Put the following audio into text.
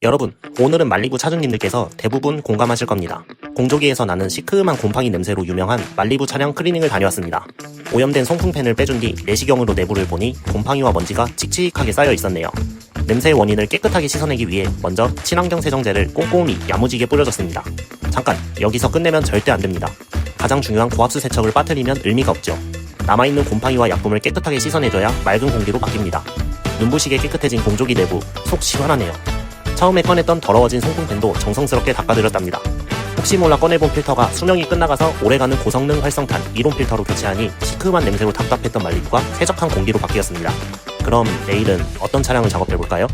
여러분, 오늘은 말리부 차주님들께서 대부분 공감하실 겁니다. 공조기에서 나는 시큼한 곰팡이 냄새로 유명한 말리부 차량 클리닝을 다녀왔습니다. 오염된 송풍팬을 빼준 뒤 내시경으로 내부를 보니 곰팡이와 먼지가 칙칙하게 쌓여 있었네요. 냄새의 원인을 깨끗하게 씻어내기 위해 먼저 친환경 세정제를 꼼꼼히 야무지게 뿌려줬습니다. 잠깐, 여기서 끝내면 절대 안됩니다. 가장 중요한 고압수 세척을 빠뜨리면 의미가 없죠. 남아있는 곰팡이와 약품을 깨끗하게 씻어내줘야 맑은 공기로 바뀝니다. 눈부시게 깨끗해진 공조기 내부, 속 시원하네요. 처음에 꺼냈던 더러워진 송풍팬도 정성스럽게 닦아드렸답니다. 혹시 몰라 꺼내본 필터가 수명이 끝나가서 오래가는 고성능 활성탄 이론 필터로 교체하니 시큼한 냄새로 답답했던 말리부가 쾌적한 공기로 바뀌었습니다. 그럼 내일은 어떤 차량을 작업해볼까요?